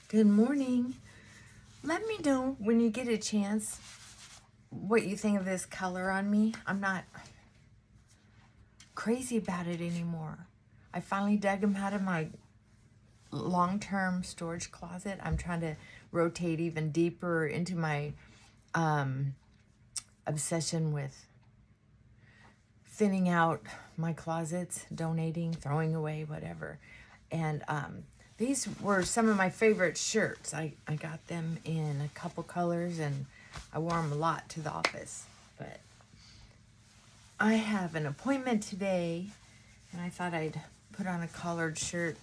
Good morning. Let me know when you get a chance what you think of this color on me. I'm not crazy about it anymore. I finally dug them out of my long-term storage closet. I'm trying to rotate even deeper into my obsession with thinning out my closets, donating, throwing away, whatever. And these were some of my favorite shirts. I got them in a couple colors and I wore them a lot to the office. But I have an appointment today and I thought I'd put on a collared shirt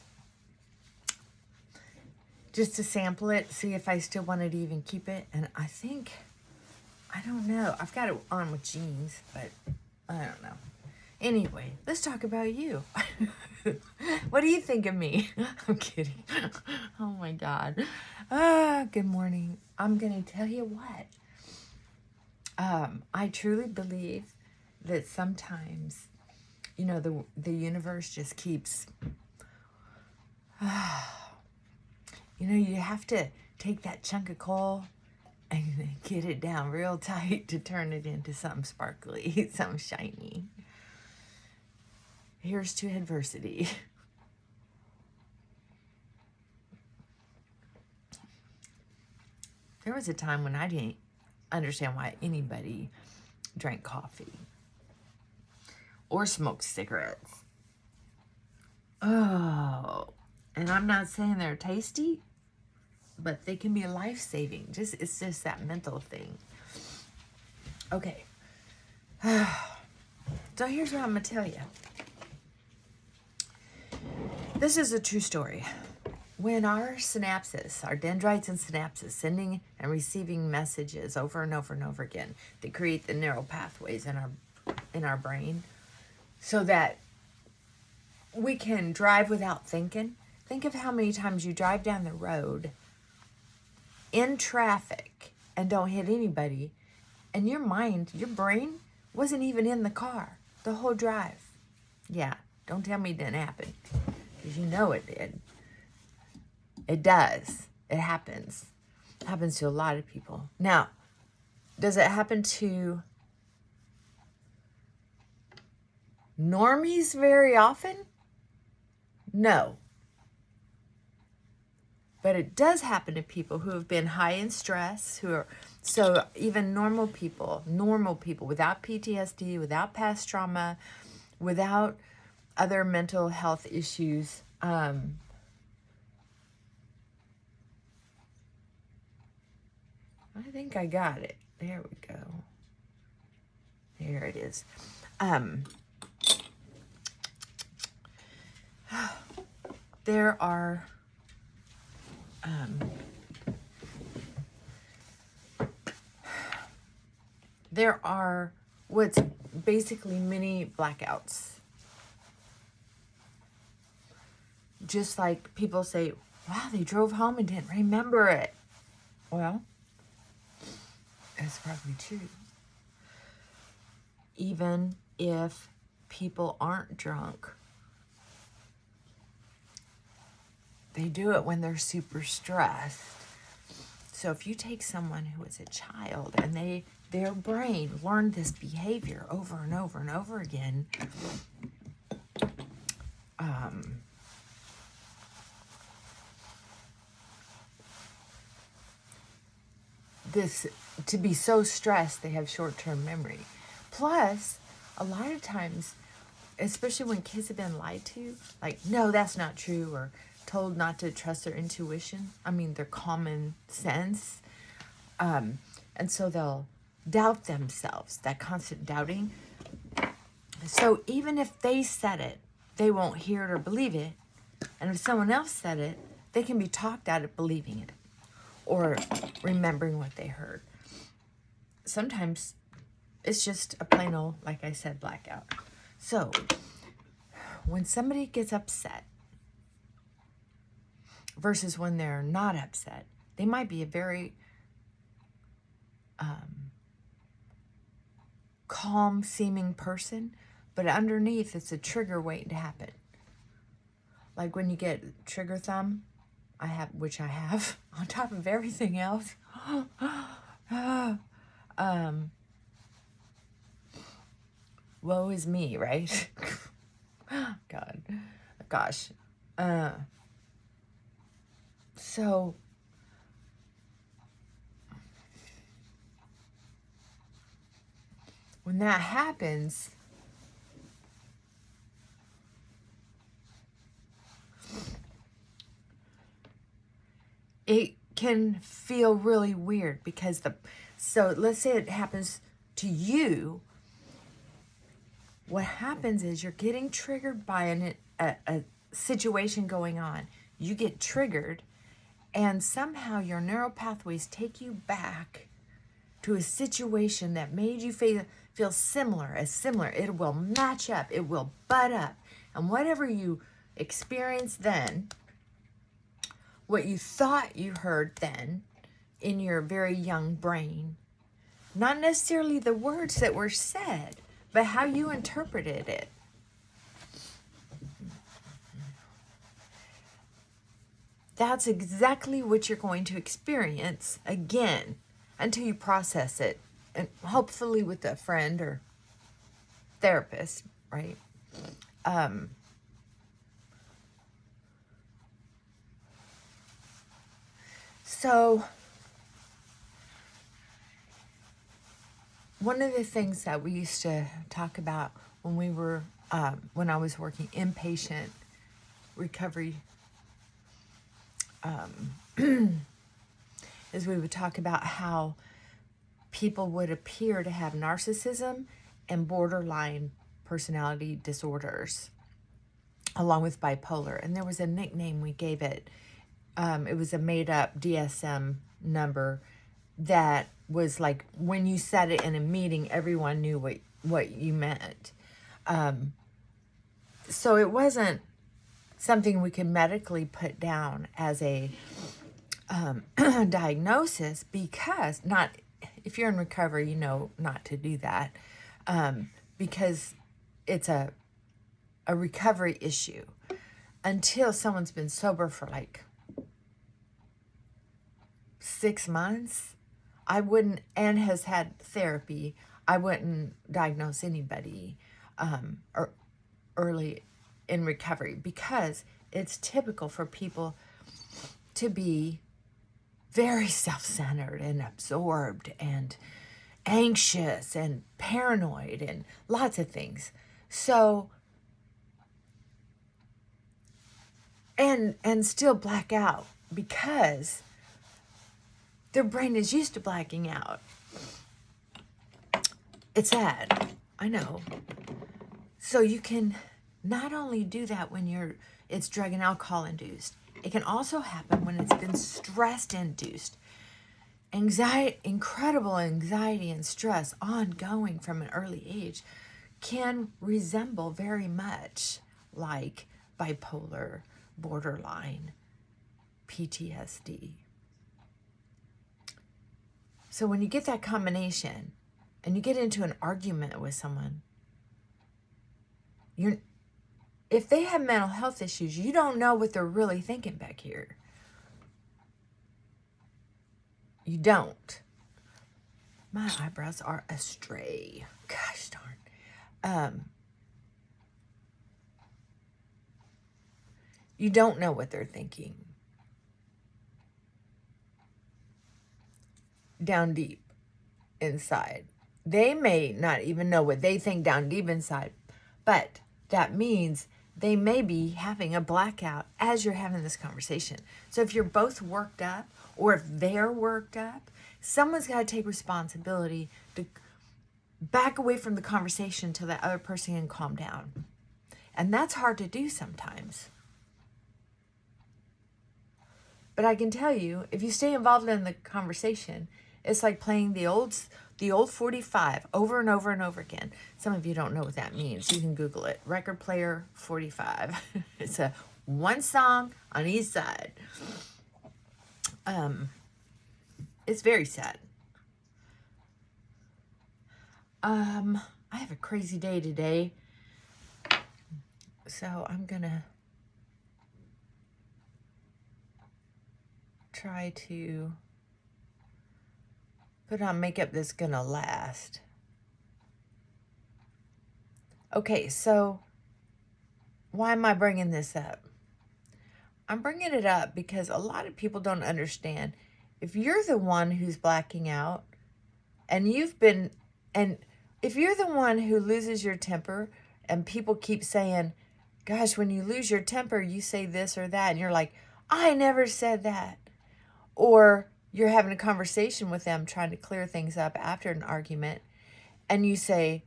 just to sample it, see if I still wanted to even keep it. And I think, I don't know. I've got it on with jeans, but I don't know. Anyway, let's talk about you. What do you think of me? I'm kidding. Oh my God. Good morning. I'm going to tell you what. I truly believe that sometimes, you know, the universe just keeps, you know, you have to take that chunk of coal and get it down real tight to turn it into something sparkly, something shiny. Here's to adversity. There was a time when I didn't understand why anybody drank coffee or smoked cigarettes. Oh, and I'm not saying they're tasty, but they can be life-saving. It's just that mental thing. Okay. So here's what I'm going to tell you. This is a true story. When our synapses, our dendrites and synapses, sending and receiving messages over and over and over again, they create the neural pathways in our brain so that we can drive without thinking. Think of how many times you drive down the road in traffic and don't hit anybody, and your mind, your brain, wasn't even in the car the whole drive. Yeah, don't tell me it didn't happen, because you know it did. It does. It happens. It happens to a lot of people. Now, does it happen to normies very often? No. But it does happen to people who have been high in stress, who are, so even normal people without PTSD, without past trauma, without other mental health issues, I think I got it. There we go. There it is. There are what's basically mini blackouts. Just like people say, wow, they drove home and didn't remember it. Well, that's probably true. Even if people aren't drunk, they do it when they're super stressed. So if you take someone who was a child and their brain learned this behavior over and over and over again, to be so stressed, they have short-term memory. Plus, a lot of times, especially when kids have been lied to, like, no, that's not true, or told not to trust their intuition, their common sense, and so they'll doubt themselves, that constant doubting. So even if they said it, they won't hear it or believe it, and if someone else said it, they can be talked out of believing it or remembering what they heard. Sometimes it's just a plain old, like I said, blackout. So when somebody gets upset versus when they're not upset, they might be a very calm seeming person, but underneath it's a trigger waiting to happen. Like when you get trigger thumb, which I have on top of everything else. Woe is me, right? God, gosh. So when that happens, it can feel really weird because so let's say it happens to you. What happens is you're getting triggered by a situation going on. You get triggered, and somehow your neural pathways take you back to a situation that made you feel similar. It will match up. It will butt up. And whatever you experienced then, what you thought you heard then in your very young brain, not necessarily the words that were said, but how you interpreted it. That's exactly what you're going to experience again until you process it, and hopefully with a friend or therapist, right? So one of the things that we used to talk about when I was working inpatient recovery, is we would talk about how people would appear to have narcissism and borderline personality disorders, along with bipolar. And there was a nickname we gave it. It was a made-up DSM number that was like when you said it in a meeting, everyone knew what you meant. So it wasn't something we could medically put down as a diagnosis, because if you're in recovery, you know not to do that, because it's a recovery issue until someone's been sober for like 6 months. I wouldn't, and has had therapy, I wouldn't diagnose anybody or early in recovery, because it's typical for people to be very self-centered and absorbed and anxious and paranoid and lots of things. So, and still black out because their brain is used to blacking out. It's sad, I know. So you can not only do that when it's drug and alcohol induced, it can also happen when it's been stress induced. Anxiety, incredible anxiety and stress ongoing from an early age can resemble very much like bipolar, borderline, PTSD. So when you get that combination and you get into an argument with someone, if they have mental health issues, you don't know what they're really thinking back here. You don't. My eyebrows are astray. Gosh darn. You don't know what they're thinking down deep inside. They may not even know what they think down deep inside, but that means they may be having a blackout as you're having this conversation. So if you're both worked up, or if they're worked up, someone's got to take responsibility to back away from the conversation until that other person can calm down. And that's hard to do sometimes. But I can tell you, if you stay involved in the conversation, it's like playing the old 45 over and over and over again. Some of you don't know what that means. You can Google it. Record player 45. It's a one song on each side. It's very sad. I have a crazy day today, so I'm gonna try to put on makeup that's gonna last. Okay, so why am I bringing this up? I'm bringing it up because a lot of people don't understand. If you're the one who's blacking out and if you're the one who loses your temper and people keep saying, gosh, when you lose your temper, you say this or that, and you're like, I never said that. Or you're having a conversation with them trying to clear things up after an argument, and you say,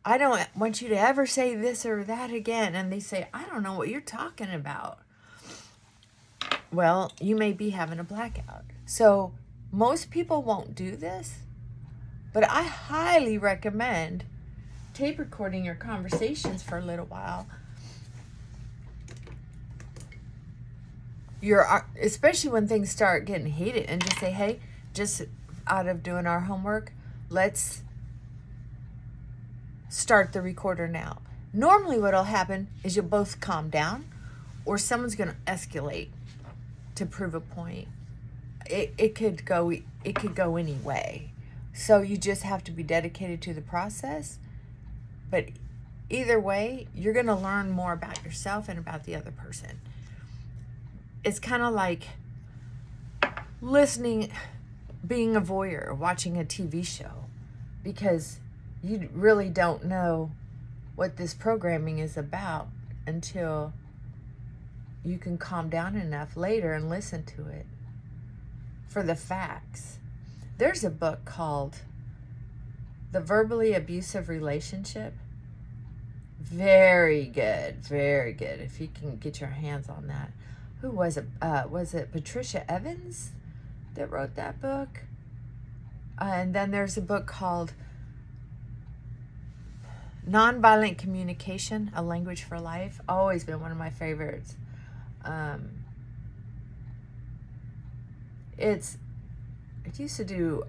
I don't want you to ever say this or that again. And they say, I don't know what you're talking about. Well, you may be having a blackout. So most people won't do this, but I highly recommend tape recording your conversations for a little while. Especially when things start getting heated, and just say, hey, just out of doing our homework, let's start the recorder now. Normally what'll happen is you'll both calm down, or someone's going to escalate to prove a point. It could go any way. So you just have to be dedicated to the process. But either way, you're going to learn more about yourself and about the other person. It's kind of like listening, being a voyeur, watching a TV show, because you really don't know what this programming is about until you can calm down enough later and listen to it for the facts. There's a book called The Verbally Abusive Relationship. Very good, very good. If you can get your hands on that. Who was it? Was it Patricia Evans that wrote that book? And then there's a book called Nonviolent Communication, A Language for Life. Always been one of my favorites. It used to do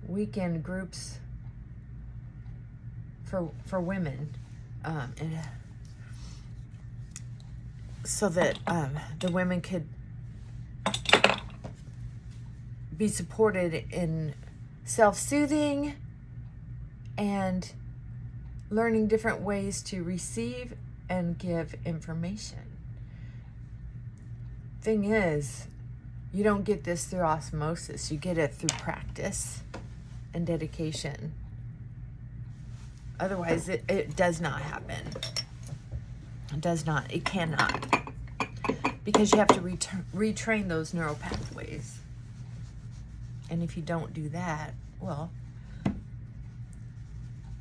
weekend groups for women, so that the women could be supported in self-soothing and learning different ways to receive and give information. Thing is, you don't get this through osmosis. You get it through practice and dedication. Otherwise, it does not happen. It does not. It cannot. Because you have to retrain those neural pathways. And if you don't do that, well,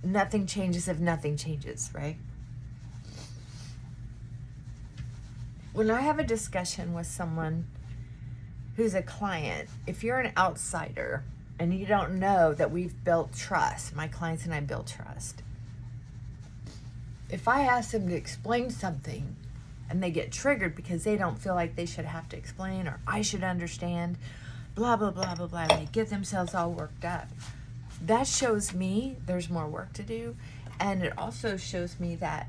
nothing changes if nothing changes, right? When I have a discussion with someone who's a client, if you're an outsider and you don't know that we've built trust, my clients and I build trust. If I ask them to explain something and they get triggered because they don't feel like they should have to explain, or I should understand, blah, blah, blah, blah, blah, and they get themselves all worked up, that shows me there's more work to do. And it also shows me that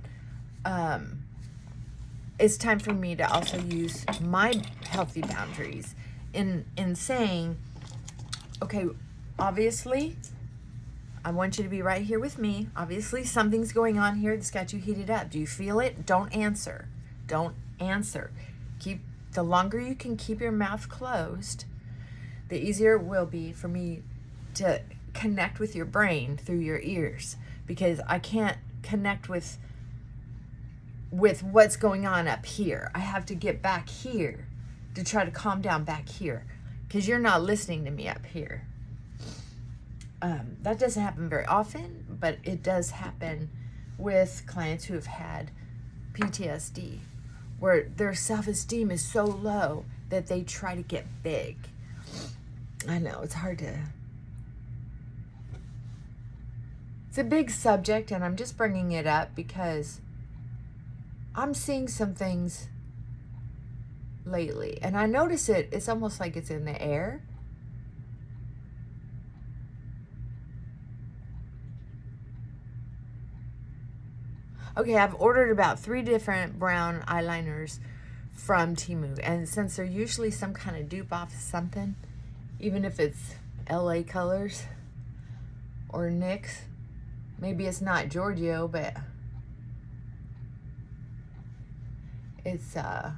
it's time for me to also use my healthy boundaries in saying, okay, obviously, I want you to be right here with me. Obviously, something's going on here that's got you heated up. Do you feel it? Don't answer. Don't answer. The longer you can keep your mouth closed, the easier it will be for me to connect with your brain through your ears, because I can't connect with what's going on up here. I have to get back here to try to calm down back here, because you're not listening to me up here. That doesn't happen very often, but it does happen with clients who have had PTSD, where their self-esteem is so low that they try to get big. I know, it's hard to... It's a big subject, and I'm just bringing it up because I'm seeing some things lately, and I notice it's almost like it's in the air. Okay, I've ordered about 3 different brown eyeliners from Temu. And since they're usually some kind of dupe off of something, even if it's LA Colors or NYX, maybe it's not Giorgio, but it's there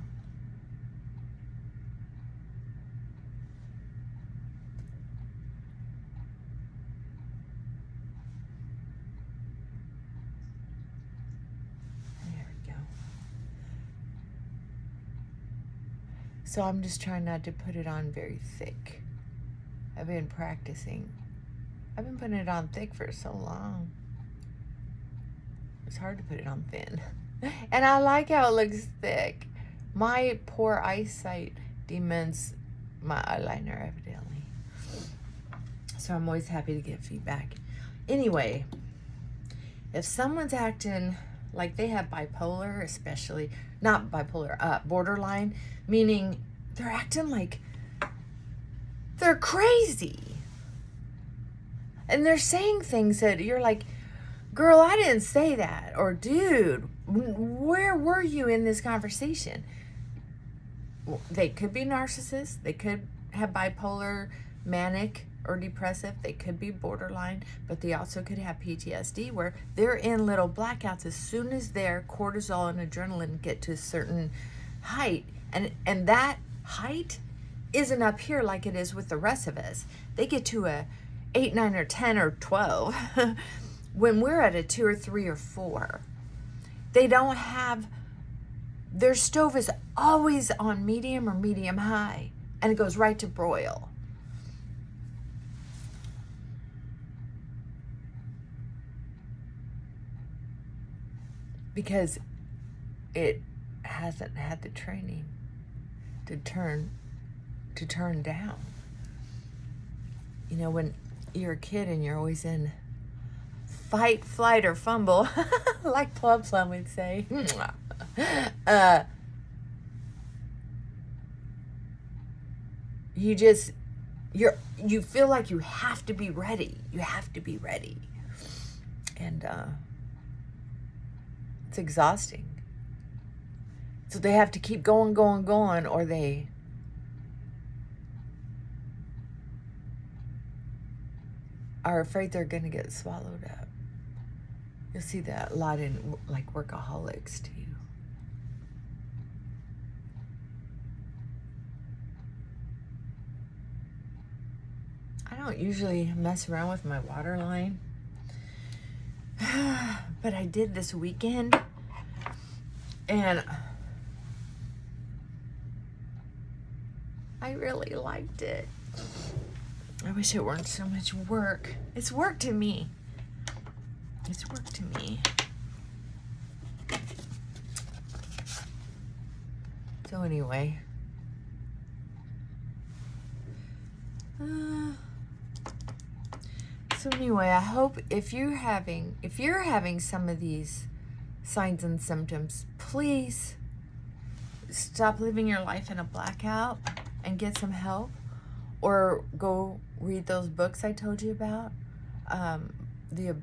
we go. So I'm just trying not to put it on very thick. I've been practicing. I've been putting it on thick for so long. It's hard to put it on thin. And I like how it looks thick. My poor eyesight dements my eyeliner, evidently. So I'm always happy to get feedback. Anyway, if someone's acting like they have bipolar, especially, not bipolar, borderline, meaning they're acting like they're crazy. And they're saying things that you're like, girl, I didn't say that. Or, dude, where were you in this conversation? Well, they could be narcissists. They could have bipolar, manic, or depressive. They could be borderline, but they also could have PTSD where they're in little blackouts as soon as their cortisol and adrenaline get to a certain height. And that height isn't up here like it is with the rest of us. They get to a 8, 9, or 10, or 12 when we're at a 2 or 3 or 4. They don't have, their stove is always on medium or medium high, and it goes right to broil. Because it hasn't had the training to turn down. You know, when you're a kid and you're always in fight, flight, or fumble, like Plum Plum would say, you feel like you have to be ready. You have to be ready. And it's exhausting. So they have to keep going, or they are afraid they're going to get swallowed up. You'll see that a lot in like workaholics too. I don't usually mess around with my water line, but I did this weekend, and I really liked it. I wish it weren't so much work. It's work to me. It's work to me. So anyway. I hope if you're having some of these signs and symptoms, please stop living your life in a blackout and get some help, or go read those books I told you about, the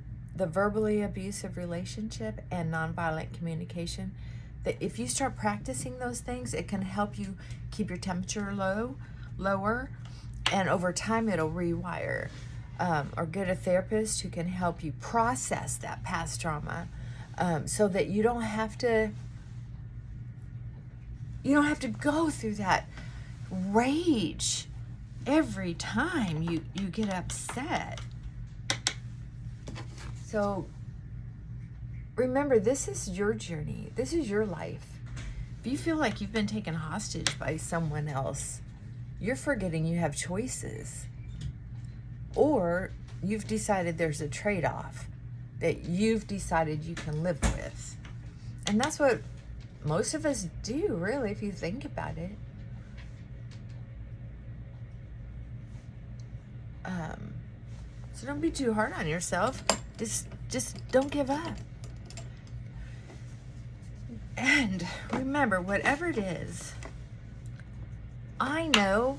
verbally abusive relationship and nonviolent communication. That if you start practicing those things, it can help you keep your temperature lower, and over time it'll rewire. Or get a therapist who can help you process that past trauma, so that you don't have to go through that rage every time you get upset. So remember, this is your journey. This is your life. If you feel like you've been taken hostage by someone else, you're forgetting you have choices. Or you've decided there's a trade-off that you've decided you can live with. And that's what most of us do, really, if you think about it. So don't be too hard on yourself. Just don't give up. And remember, whatever it is, I know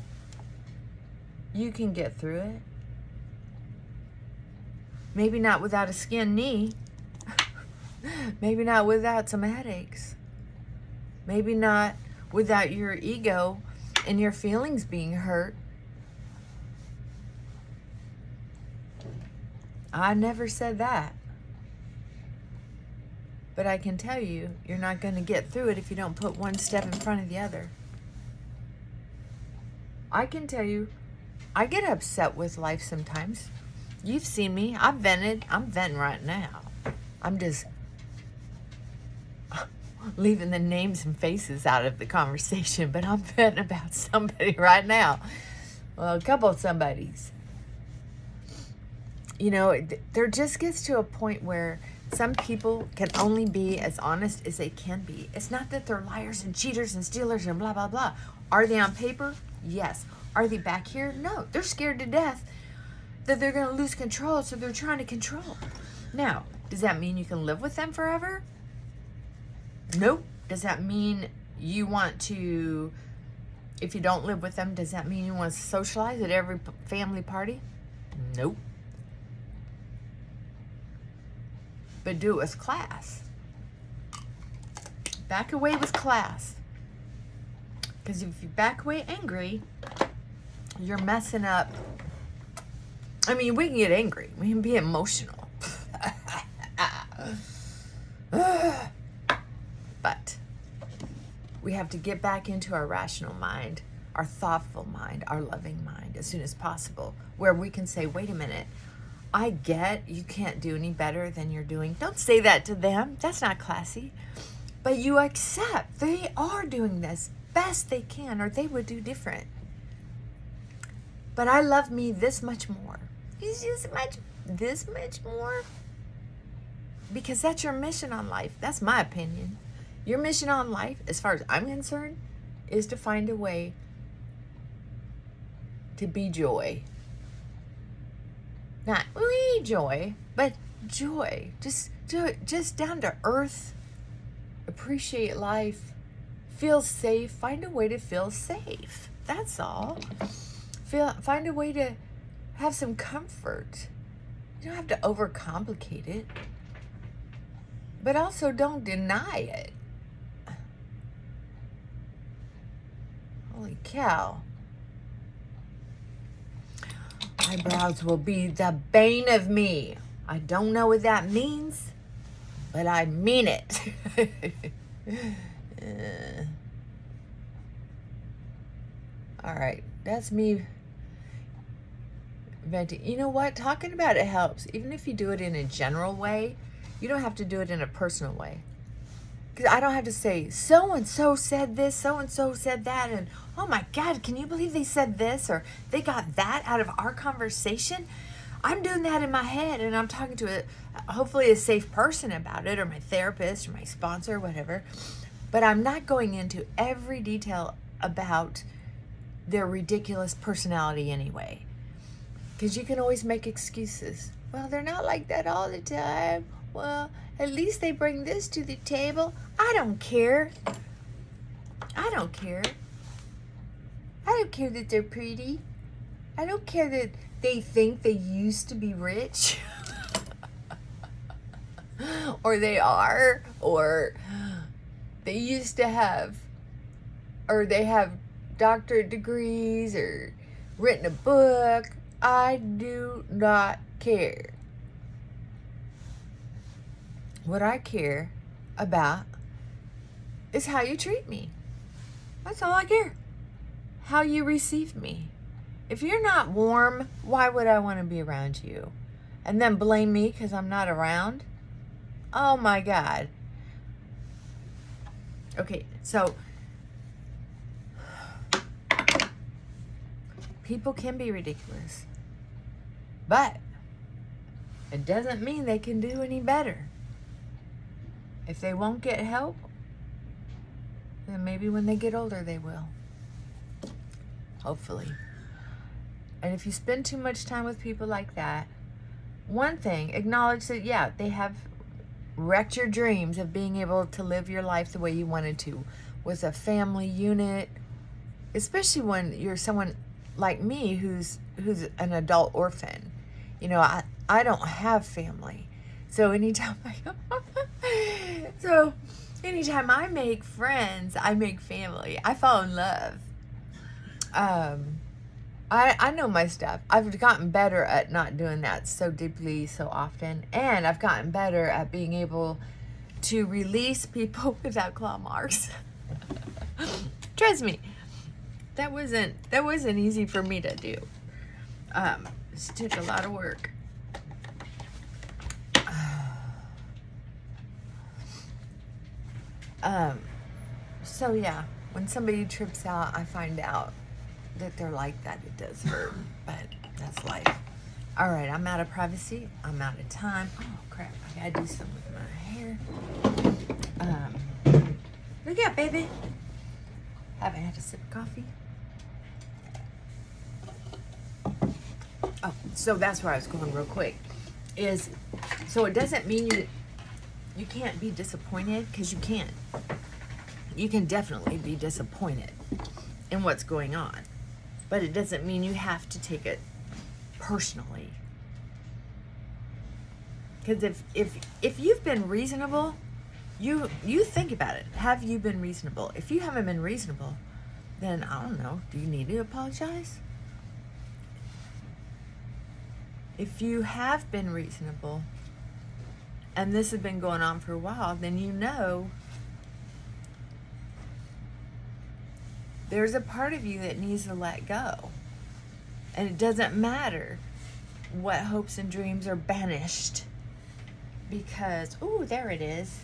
you can get through it. Maybe not without a skinned knee. Maybe not without some headaches. Maybe not without your ego and your feelings being hurt. I never said that. But I can tell you, you're not going to get through it if you don't put one step in front of the other. I can tell you, I get upset with life sometimes. You've seen me. I've vented. I'm venting right now. I'm just leaving the names and faces out of the conversation, but I'm venting about somebody right now. Well, a couple of somebodies. You know, there just gets to a point where some people can only be as honest as they can be. It's not that they're liars and cheaters and stealers and blah, blah, blah. Are they on paper? Yes. Are they back here? No. They're scared to death that they're going to lose control, so they're trying to control. Now, does that mean you can live with them forever? Nope. Does that mean you want to, if you don't live with them, does that mean you want to socialize at every family party? Nope. But do it with class. Back away with class. Because if you back away angry, you're messing up. I mean, we can get angry. We can be emotional. But we have to get back into our rational mind, our thoughtful mind, our loving mind as soon as possible, where we can say, wait a minute, I get you can't do any better than you're doing. Don't say that to them. That's not classy. But you accept they are doing this best they can, or they would do different. But I love me this much more. It's just this much more. Because that's your mission on life. That's my opinion. Your mission on life, as far as I'm concerned, is to find a way to be joy. Not joy, but joy. Just down to earth. Appreciate life. Feel safe. Find a way to feel safe. That's all. Find a way to have some comfort. You don't have to overcomplicate it. But also don't deny it. Holy cow. Eyebrows will be the bane of me. I don't know what that means, but I mean it. All right, that's me venting. You know what? Talking about it helps. Even if you do it in a general way, you don't have to do it in a personal way. Because I don't have to say, so-and-so said this, so-and-so said that, and oh my God, can you believe they said this, or they got that out of our conversation? I'm doing that in my head, and I'm talking to hopefully a safe person about it, or my therapist, or my sponsor, or whatever. But I'm not going into every detail about their ridiculous personality anyway. Because you can always make excuses. Well, they're not like that all the time. Well, at least they bring this to the table. I don't care. I don't care. I don't care that they're pretty. I don't care that they think they used to be rich. Or they are. Or they used to have. Or they have doctorate degrees. Or written a book. I do not care. What I care about is how you treat me. That's all I care. How you receive me. If you're not warm, why would I want to be around you? And then blame me because I'm not around? Oh my God. Okay, so people can be ridiculous. But it doesn't mean they can do any better. If they won't get help, then maybe when they get older they will. Hopefully. And if you spend too much time with people like that, one thing, acknowledge that, yeah, they have wrecked your dreams of being able to live your life the way you wanted to, with a family unit, especially when you're someone like me who's an adult orphan. You know, I don't have family. So anytime so anytime I make friends, I make family. I fall in love. I know my stuff. I've gotten better at not doing that so deeply, so often. And I've gotten better at being able to release people without claw marks. Trust me, that wasn't easy for me to do. It took a lot of work. So yeah, when somebody trips out, I find out that they're like that. It does hurt, but that's life. All right, I'm out of privacy. I'm out of time. Oh crap, I gotta do something with my hair. Look out, baby. Haven't had a sip of coffee. Oh, so that's where I was going real quick. So it doesn't mean you can't be disappointed, because you can. You can definitely be disappointed in what's going on. But it doesn't mean you have to take it personally. Because if you've been reasonable, you think about it. Have you been reasonable? If you haven't been reasonable, then I don't know. Do you need to apologize? If you have been reasonable, and this has been going on for a while, then you know there's a part of you that needs to let go. And it doesn't matter what hopes and dreams are banished. Because, ooh, there it is.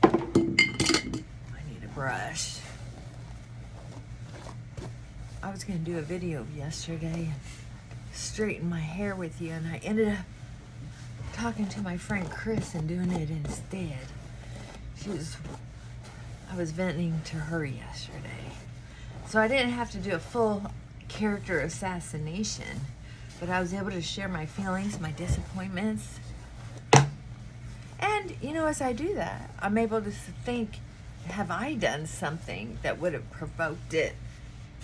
I need a brush. I was going to do a video yesterday and straighten my hair with you, and I ended up talking to my friend Chris and doing it instead. I was venting to her yesterday. So I didn't have to do a full character assassination, but I was able to share my feelings, my disappointments. And, as I do that, I'm able to think, have I done something that would have provoked it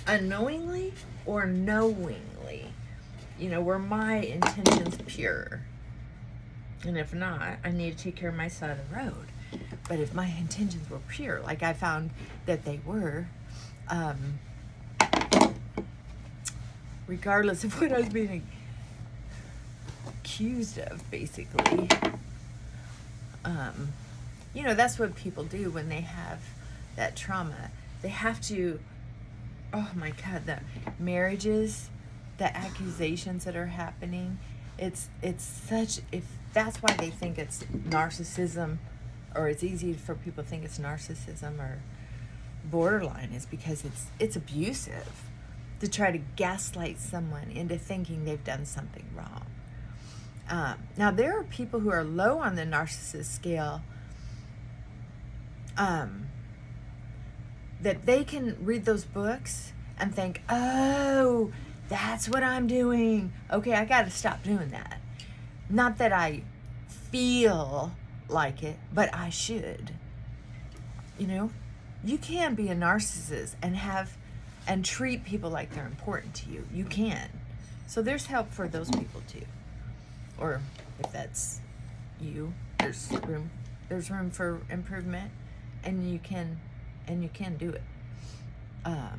unknowingly or knowingly? Were my intentions pure? And if not, I need to take care of my side of the road. But if my intentions were pure, like I found that they were, regardless of what I was being accused of, basically, that's what people do when they have that trauma. They have to, oh my God, the marriages, the accusations that are happening, it's such, if that's why they think it's narcissism, or it's easy for people to think it's narcissism or borderline, is because it's abusive to try to gaslight someone into thinking they've done something wrong. Now, there are people who are low on the narcissist scale, that they can read those books and think, oh, that's what I'm doing. Okay, I got to stop doing that. Not that I feel like it, but I should. You can be a narcissist and treat people like they're important to you. You can. So there's help for those people too. Or if that's you, there's room for improvement, and you can do it. A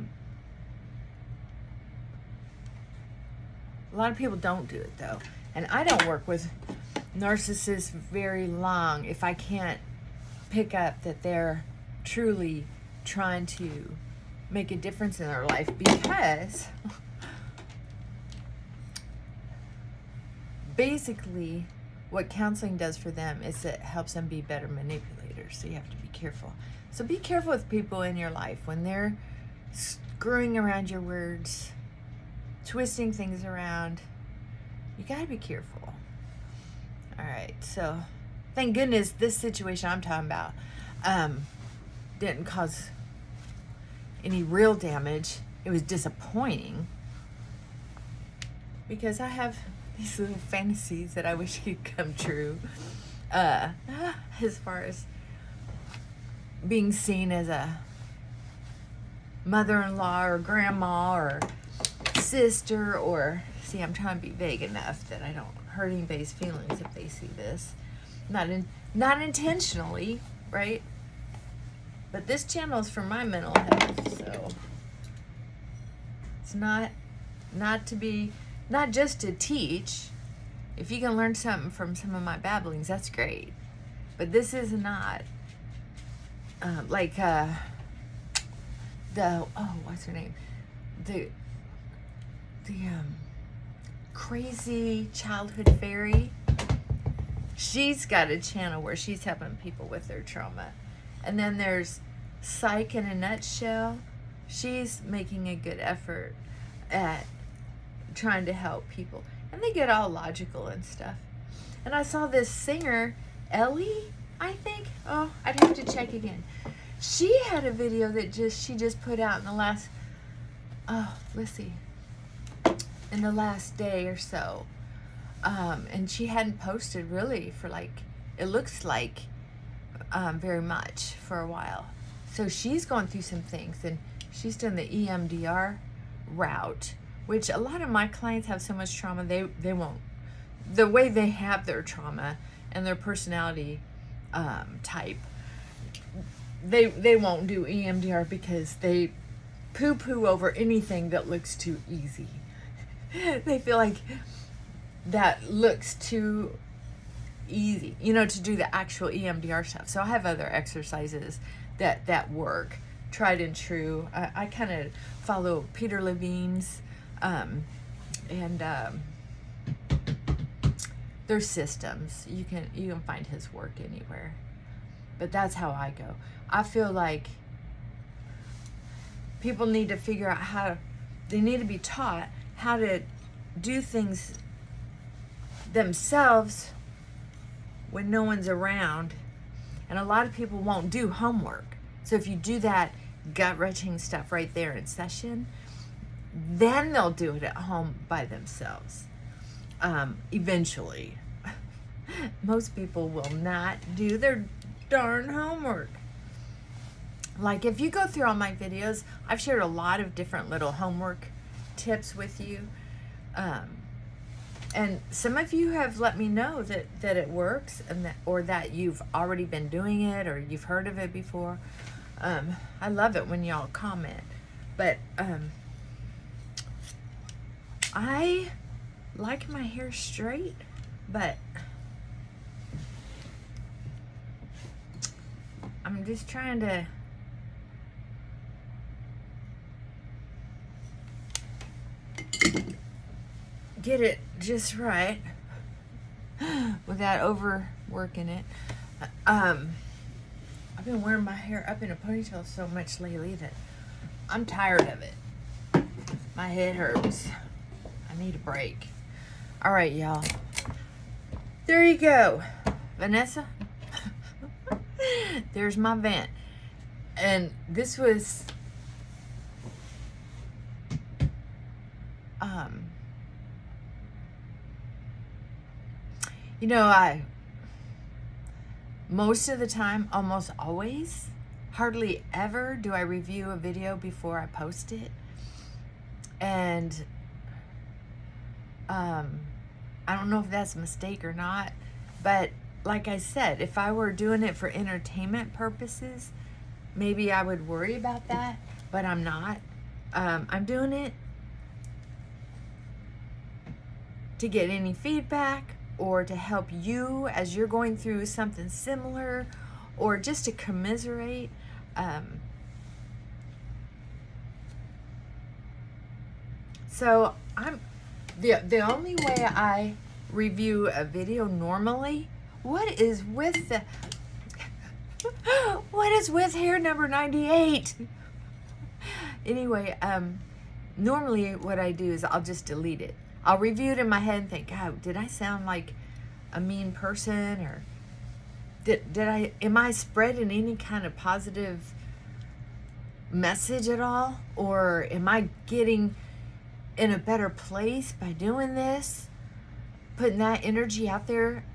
lot of people don't do it though. And I don't work with narcissists very long if I can't pick up that they're truly trying to make a difference in their life, because basically what counseling does for them is it helps them be better manipulators. So you have to be careful. So be careful with people in your life when they're screwing around your words, twisting things around. You got to be careful. All right, so thank goodness this situation I'm talking about didn't cause any real damage. It was disappointing because I have these little fantasies that I wish could come true, as far as being seen as a mother-in-law or grandma or sister, or I'm trying to be vague enough that I don't hurt anybody's feelings if they see this. Not intentionally, right? But this channel is for my mental health, so it's not just to teach. If you can learn something from some of my babblings, that's great. But this is not what's her name? The crazy childhood fairy. She's got a channel where she's helping people with their trauma. And then there's Psych in a Nutshell. She's making a good effort at trying to help people. And they get all logical and stuff. And I saw this singer, Ellie, I think. Oh, I'd have to check again. She had a video that she just put out in the last, in the last day or so. And she hadn't posted really for it looks like very much for a while. So she's going through some things, and she's done the EMDR route, which a lot of my clients have so much trauma, they won't. The way they have their trauma and their personality type, they won't do EMDR because they poo-poo over anything that looks too easy. They feel like that looks too easy, to do the actual EMDR stuff. So I have other exercises that work, tried and true. I kind of follow Peter Levine's there's systems. You can find his work anywhere. But that's how I go. I feel like people need to figure out they need to be taught how to do things themselves when no one's around. And a lot of people won't do homework. So if you do that gut-wrenching stuff right there in session, then they'll do it at home by themselves. Eventually. Most people will not do their darn homework. Like if you go through all my videos, I've shared a lot of different little homework tips with you. And some of you have let me know that it works, and that you've already been doing it, or you've heard of it before. I love it when y'all comment. But I like my hair straight, but I'm just trying to get it just right without overworking it. I've been wearing my hair up in a ponytail so much lately that I'm tired of it. My head hurts. I need a break. All right, y'all. There you go. Vanessa. There's my vent. And this was I most of the time, almost always, hardly ever do I review a video before I post it. And I don't know if that's a mistake or not, but like I said, if I were doing it for entertainment purposes, maybe I would worry about that, but I'm not. I'm doing it to get any feedback, or to help you as you're going through something similar, or just to commiserate. So I'm the only way I review a video normally. What is with hair number 98? Anyway, normally what I do is I'll just delete it. I'll review it in my head and think, God, did I sound like a mean person, or am I spreading any kind of positive message at all, or am I getting in a better place by doing this, putting that energy out there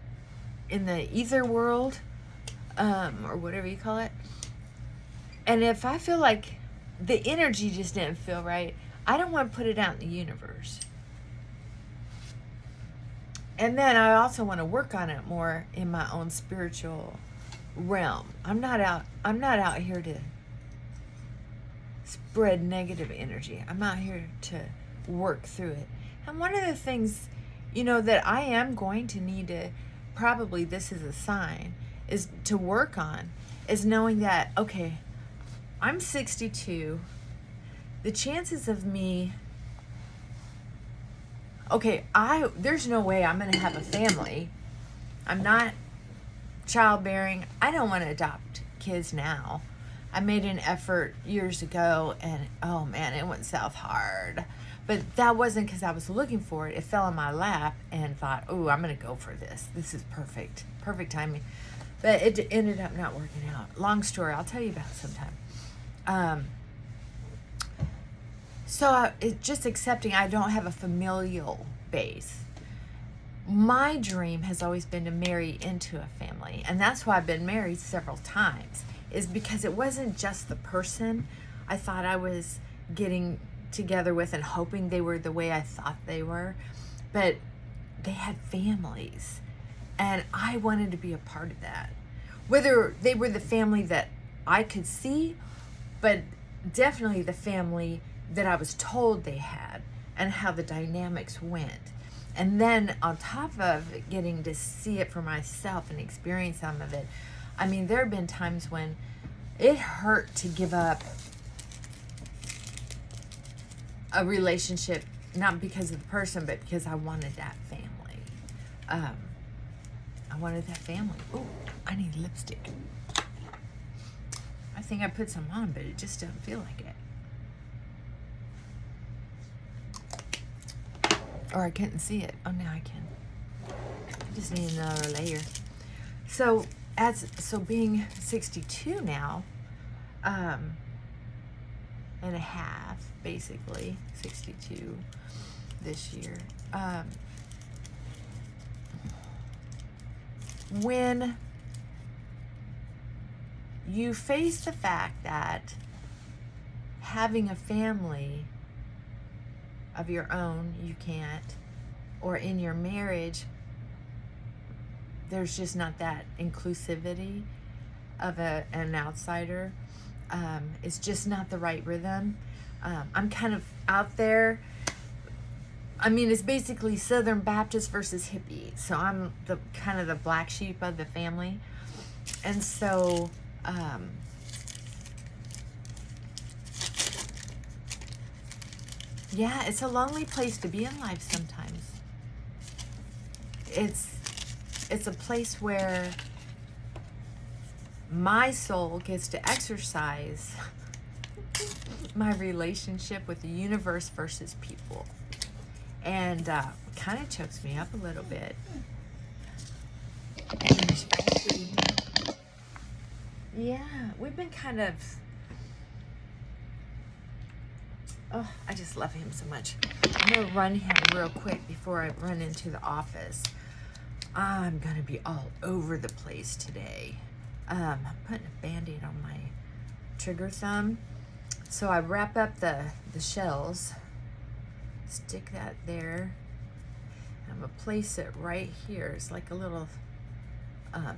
in the ether world, or whatever you call it. And if I feel like the energy just didn't feel right, I don't want to put it out in the universe. And then I also want to work on it more in my own spiritual realm. I'm not out here to spread negative energy. I'm out here to work through it. And one of the things, that I am going to need to, probably this is a sign, is to work on, is knowing that, okay, I'm 62. The chances of me, okay, there's no way I'm going to have a family. I'm not childbearing. I don't want to adopt kids now. I made an effort years ago, and oh man, it went south hard. But that wasn't because I was looking for it. It fell in my lap and thought, oh, I'm going to go for this. This is perfect. Perfect timing. But it ended up not working out. Long story. I'll tell you about it sometime. So it's just accepting I don't have a familial base. My dream has always been to marry into a family. And that's why I've been married several times. Is because it wasn't just the person I thought I was getting together with and hoping they were the way I thought they were, but they had families, and I wanted to be a part of that. Whether they were the family that I could see, but definitely the family that I was told they had, and how the dynamics went. And then on top of getting to see it for myself and experience some of it, I mean, there have been times when it hurt to give up a relationship, not because of the person, but because I wanted that family. I wanted that family. Oh, I need lipstick. I think I put some on, but it just doesn't feel like it. Or I couldn't see it. Oh, now I can. I just need another layer. So being 62 now, and a half, basically 62 this year. When you face the fact that having a family of your own, you can't, or in your marriage, there's just not that inclusivity of an outsider. It's just not the right rhythm. I'm kind of out there. I mean, it's basically Southern Baptist versus hippie. So I'm the kind of the black sheep of the family. And so, yeah, it's a lonely place to be in life sometimes. It's a place where my soul gets to exercise my relationship with the universe versus people. And kind of chokes me up a little bit. Yeah, we've been kind of... Oh, I just love him so much. I'm going to run him real quick before I run into the office. I'm going to be all over the place today. I'm putting a Band-Aid on my trigger thumb. So I wrap up the shells, stick that there. I'm going to place it right here. It's like a little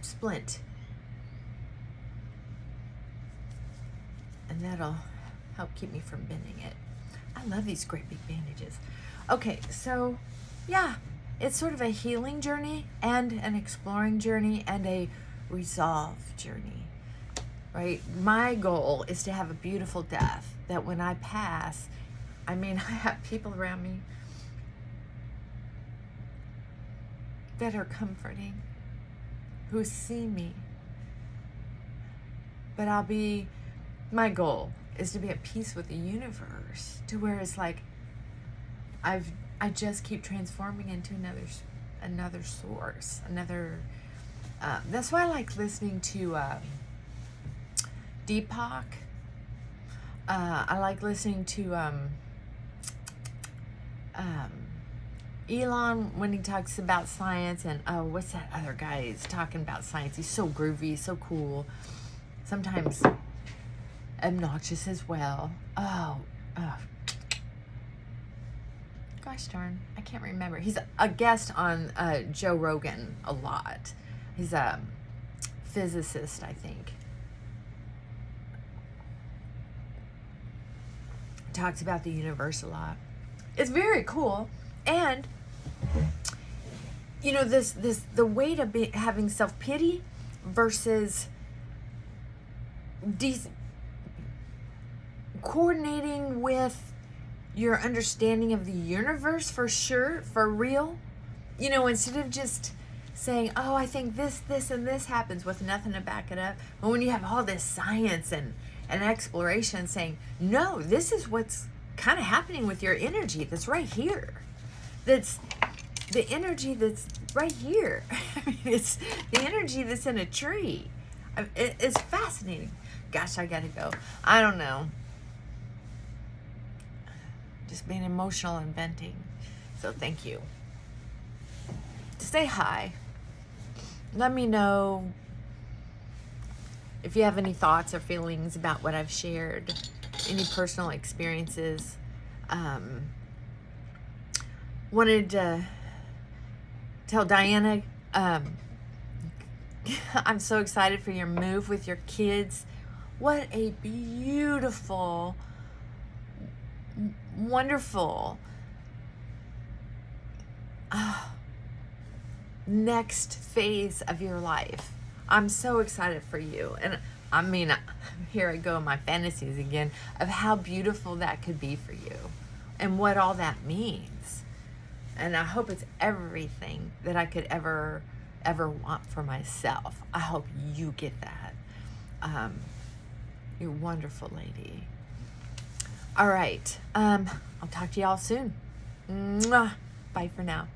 splint. And that'll help keep me from bending it. I love these great big bandages. Okay, so yeah, it's sort of a healing journey and an exploring journey and a resolve journey, right? My goal is to have a beautiful death, that when I pass, I mean, I have people around me that are comforting, who see me, but my goal is to be at peace with the universe, to where it's like I just keep transforming into another source, that's why I like listening to Deepak. I like listening to Elon when he talks about science, and what's that other guy? He's talking about science. He's so groovy, so cool. Sometimes obnoxious as well. Gosh darn, I can't remember. He's a guest on Joe Rogan a lot. He's a physicist, I think. Talks about the universe a lot. It's very cool. And you know, the weight of having self-pity versus coordinating with your understanding of the universe, for sure, for real. You know, instead of just saying, oh, I think this, and this happens with nothing to back it up. But when you have all this science and exploration saying, no, this is what's kind of happening with your energy that's right here. That's the energy that's right here. It's the energy that's in a tree. It's fascinating. Gosh, I gotta go. I don't know. Just being emotional and venting. So thank you. Say hi. Let me know if you have any thoughts or feelings about what I've shared, any personal experiences. Wanted to tell Diana, I'm so excited for your move with your kids. What a beautiful, wonderful next phase of your life. I'm so excited for you. And I mean, here I go in my fantasies again of how beautiful that could be for you and what all that means. And I hope it's everything that I could ever want for myself. I hope you get that. You're a wonderful lady. All right. I'll talk to y'all soon. Mwah. Bye for now.